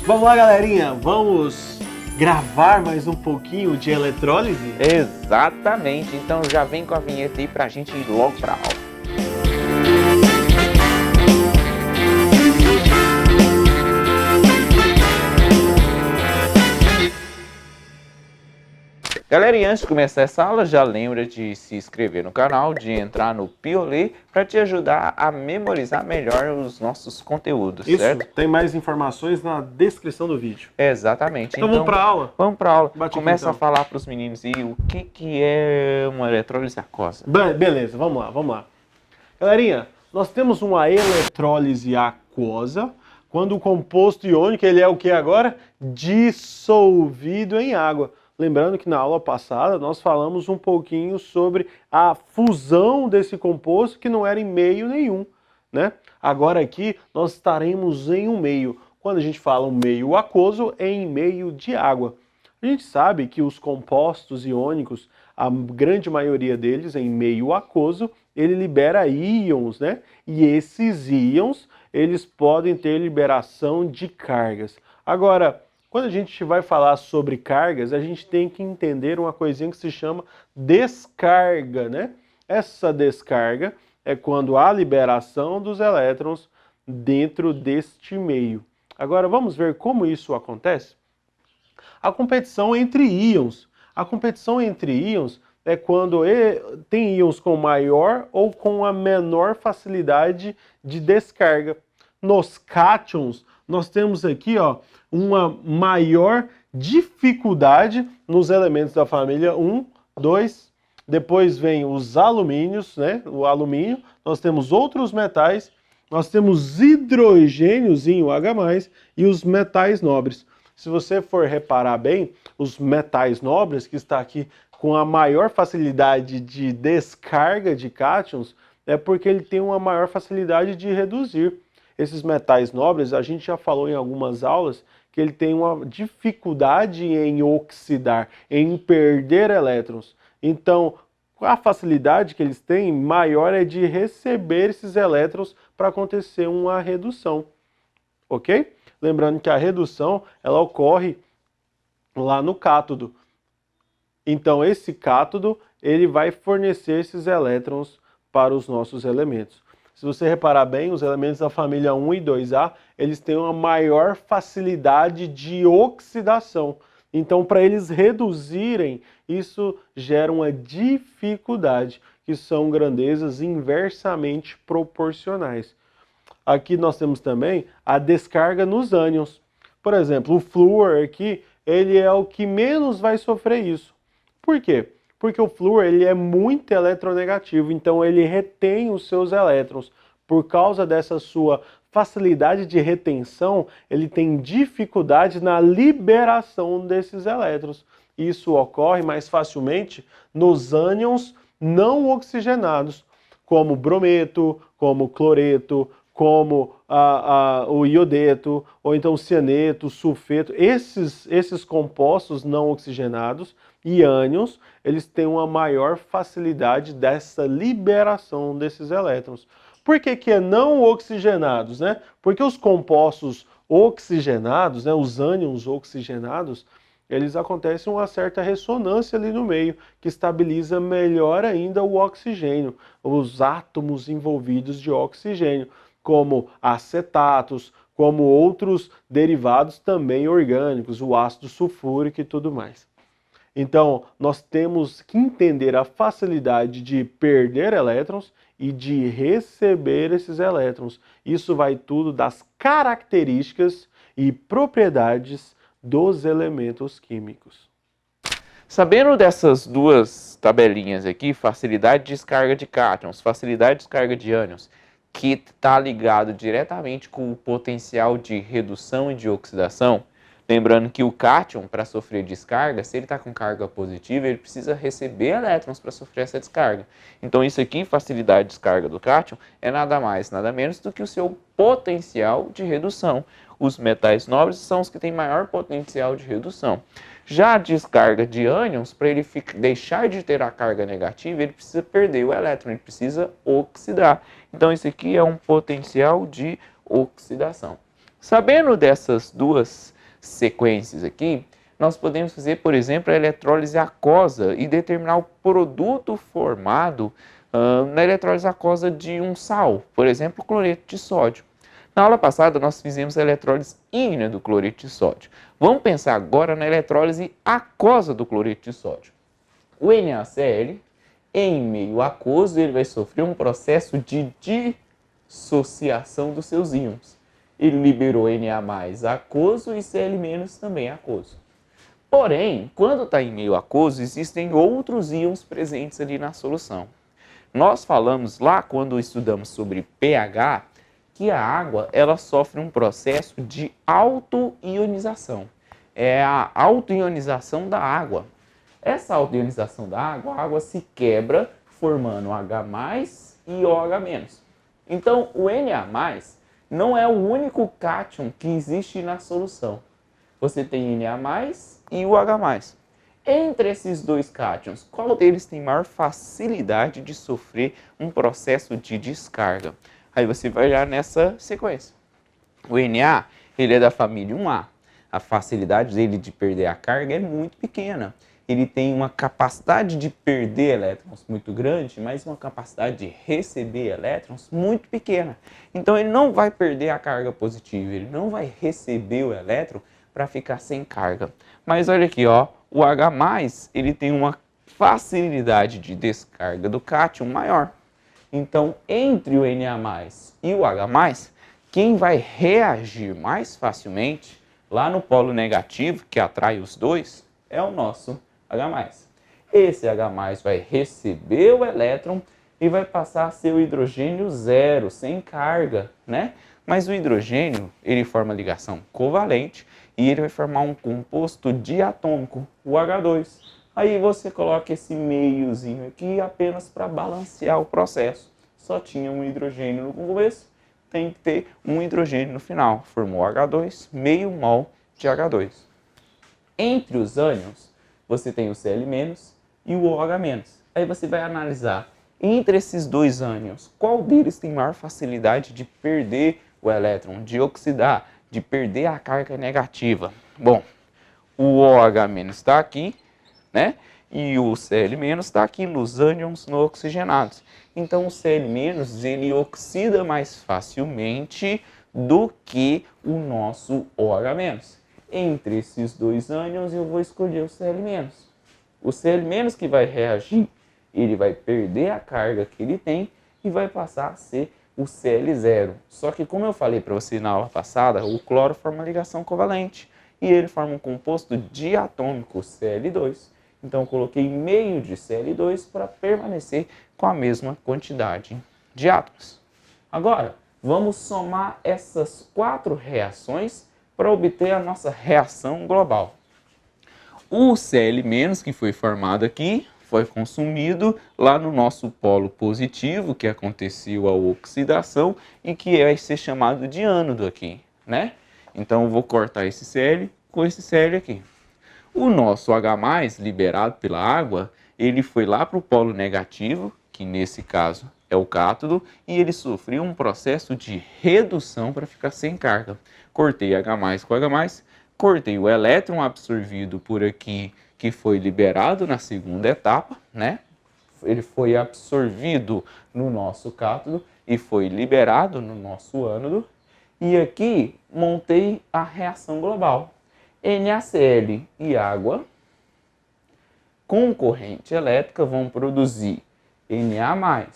Vamos lá, galerinha, vamos gravar mais um pouquinho de eletrólise? Exatamente, então já vem com a vinheta aí pra gente ir logo pra aula. Galera, e antes de começar essa aula, já lembra de se inscrever no canal, de entrar no Piolê para te ajudar a memorizar melhor os nossos conteúdos, Isso, certo? tem mais informações na descrição do vídeo. Exatamente. Então vamos pra aula? Vamos pra aula. Bate aqui, Começa então. a falar para os meninos aí o que é uma eletrólise aquosa. Beleza, vamos lá. Galerinha, nós temos uma eletrólise aquosa, quando o composto iônico, ele é o que agora? Dissolvido em água. Lembrando que na aula passada nós falamos um pouquinho sobre a fusão desse composto que não era em meio nenhum, né? Agora aqui nós estaremos em um meio. Quando a gente fala um meio aquoso, é em meio de água. A gente sabe que os compostos iônicos, a grande maioria deles em meio aquoso, ele libera íons, né? E esses íons, eles podem ter liberação de cargas. Agora, quando a gente vai falar sobre cargas, a gente tem que entender uma coisinha que se chama descarga, né? Essa descarga é quando há liberação dos elétrons dentro deste meio. Agora, vamos ver como isso acontece? A competição entre íons. A competição entre íons é quando tem íons com maior ou com a menor facilidade de descarga. Nos cátions, nós temos aqui uma maior dificuldade nos elementos da família 1, 2, depois vem os alumínios, né? O alumínio, nós temos outros metais, nós temos hidrogêniozinho H+, e os metais nobres. Se você for reparar bem, os metais nobres, que está aqui com a maior facilidade de descarga de cátions, é porque ele tem uma maior facilidade de reduzir. Esses metais nobres, a gente já falou em algumas aulas, que ele tem uma dificuldade em oxidar, em perder elétrons. Então, a facilidade que eles têm maior é de receber esses elétrons para acontecer uma redução, ok? Lembrando que a redução, ela ocorre lá no cátodo. Então, esse cátodo, ele vai fornecer esses elétrons para os nossos elementos. Se você reparar bem, os elementos da família 1 e 2A, eles têm uma maior facilidade de oxidação. Então, para eles reduzirem, isso gera uma dificuldade, que são grandezas inversamente proporcionais. Aqui nós temos também a descarga nos ânions. Por exemplo, o flúor aqui, ele é o que menos vai sofrer isso. Por quê? Porque o flúor ele é muito eletronegativo, então ele retém os seus elétrons. Por causa dessa sua facilidade de retenção, ele tem dificuldade na liberação desses elétrons. Isso ocorre mais facilmente nos ânions não oxigenados, como brometo, como cloreto, como o iodeto, ou então cianeto, sulfeto. Esses compostos não oxigenados e ânions, eles têm uma maior facilidade dessa liberação desses elétrons. Por que é não oxigenados, né? Porque os compostos oxigenados, né, os ânions oxigenados, eles acontecem uma certa ressonância ali no meio, que estabiliza melhor ainda o oxigênio, os átomos envolvidos de oxigênio, como acetatos, como outros derivados também orgânicos, o ácido sulfúrico e tudo mais. Então, nós temos que entender a facilidade de perder elétrons e de receber esses elétrons. Isso vai tudo das características e propriedades dos elementos químicos. Sabendo dessas duas tabelinhas aqui, facilidade de descarga de cátions, facilidade de descarga de ânions, que está ligado diretamente com o potencial de redução e de oxidação, lembrando que o cátion, para sofrer descarga, se ele está com carga positiva, ele precisa receber elétrons para sofrer essa descarga. Então isso aqui, facilidade de descarga do cátion, é nada mais, nada menos do que o seu potencial de redução. Os metais nobres são os que têm maior potencial de redução. Já a descarga de ânions, para ele deixar de ter a carga negativa, ele precisa perder o elétron, ele precisa oxidar. Então isso aqui é um potencial de oxidação. Sabendo dessas duas sequências aqui, nós podemos fazer, por exemplo, a eletrólise aquosa e determinar o produto formado na eletrólise aquosa de um sal, por exemplo, cloreto de sódio. Na aula passada, nós fizemos a eletrólise ígnea do cloreto de sódio. Vamos pensar agora na eletrólise aquosa do cloreto de sódio. O NaCl, em meio aquoso, ele vai sofrer um processo de dissociação dos seus íons. Ele liberou Na+ aquoso e Cl- também aquoso. Porém, quando está em meio aquoso, existem outros íons presentes ali na solução. Nós falamos lá, quando estudamos sobre pH, que a água ela sofre um processo de autoionização. É a autoionização da água. Essa autoionização da água, a água se quebra formando H+ e OH-. Então, o Na+ não é o único cátion que existe na solução. Você tem Na+ e o H+. Entre esses dois cátions, qual deles tem maior facilidade de sofrer um processo de descarga? Aí você vai olhar nessa sequência. O Na, ele é da família 1A. A facilidade dele de perder a carga é muito pequena. Ele tem uma capacidade de perder elétrons muito grande, mas uma capacidade de receber elétrons muito pequena. Então ele não vai perder a carga positiva, ele não vai receber o elétron para ficar sem carga. Mas olha aqui, ó, o H+, ele tem uma facilidade de descarga do cátion maior. Então, entre o Na+ e o H+, quem vai reagir mais facilmente lá no polo negativo, que atrai os dois, é o nosso H+. Esse H+ vai receber o elétron e vai passar a ser o hidrogênio zero, sem carga, né? Mas o hidrogênio, ele forma ligação covalente e ele vai formar um composto diatômico, o H2. Aí você coloca esse meiozinho aqui apenas para balancear o processo. Só tinha um hidrogênio no começo, tem que ter um hidrogênio no final. Formou H2, meio mol de H2. Entre os ânions, você tem o Cl- e o OH-. Aí você vai analisar, entre esses dois ânions, qual deles tem maior facilidade de perder o elétron, de oxidar, de perder a carga negativa. Bom, o OH- está aqui, né? E o Cl- está aqui nos ânions não oxigenados. Então o Cl- ele oxida mais facilmente do que o nosso OH-. Entre esses dois ânions eu vou escolher o Cl-. O Cl- que vai reagir, ele vai perder a carga que ele tem e vai passar a ser o Cl0. Só que como eu falei para você na aula passada, o cloro forma ligação covalente e ele forma um composto diatômico, Cl2. Então eu coloquei meio de Cl2 para permanecer com a mesma quantidade de átomos. Agora, vamos somar essas 4 reações para obter a nossa reação global. O Cl- que foi formado aqui foi consumido lá no nosso polo positivo, que aconteceu a oxidação e que vai ser chamado de ânodo aqui, né? Então eu vou cortar esse Cl com esse Cl aqui. O nosso H+, liberado pela água, ele foi lá para o polo negativo, que nesse caso é o cátodo, e ele sofreu um processo de redução para ficar sem carga. Cortei H+ com H+, cortei o elétron absorvido por aqui, que foi liberado na segunda etapa, né? Ele foi absorvido no nosso cátodo e foi liberado no nosso ânodo. E aqui montei a reação global. NaCl e água com corrente elétrica vão produzir Na+,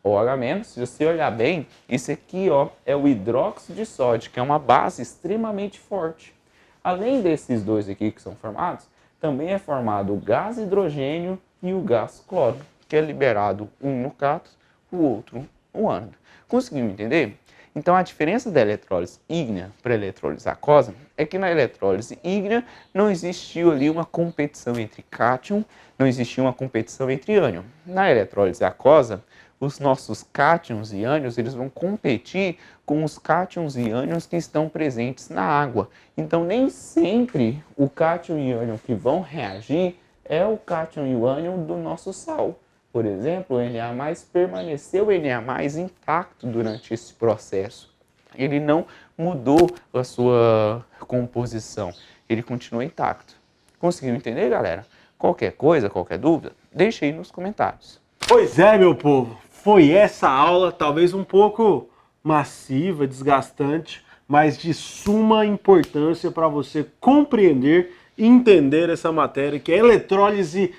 OH-. Se você olhar bem, isso aqui ó, é o hidróxido de sódio, que é uma base extremamente forte. Além desses dois aqui que são formados, também é formado o gás hidrogênio e o gás cloro, que é liberado um no cátodo, o outro no ânodo. Conseguiu entender? Então a diferença da eletrólise ígnea para a eletrólise aquosa é que na eletrólise ígnea não existiu ali uma competição entre cátion, não existia uma competição entre ânion. Na eletrólise aquosa, os nossos cátions e ânions eles vão competir com os cátions e ânions que estão presentes na água. Então nem sempre o cátion e ânion que vão reagir é o cátion e o ânion do nosso sal. Por exemplo, o Na+ permaneceu Na+ intacto durante esse processo. ele não mudou a sua composição, ele continua intacto. Conseguiu entender, galera? Qualquer coisa, qualquer dúvida, deixa aí nos comentários. Pois é, meu povo, foi essa aula, talvez um pouco massiva, desgastante, mas de suma importância para você compreender e entender essa matéria que é eletrólise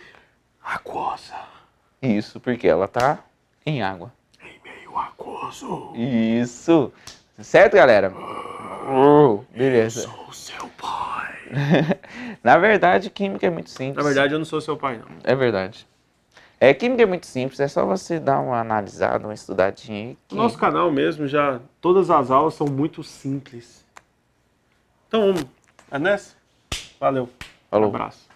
aquosa. Isso, porque ela tá em água. Em meio aquoso. Isso. Certo, galera? Beleza. Sou seu pai. Na verdade, química é muito simples. Na verdade, eu não sou seu pai, não. É verdade. Química é muito simples, é só você dar uma analisada, uma estudadinha aí. No nosso canal mesmo, já todas as aulas são muito simples. Então, é nessa? Valeu. Falou. Um abraço.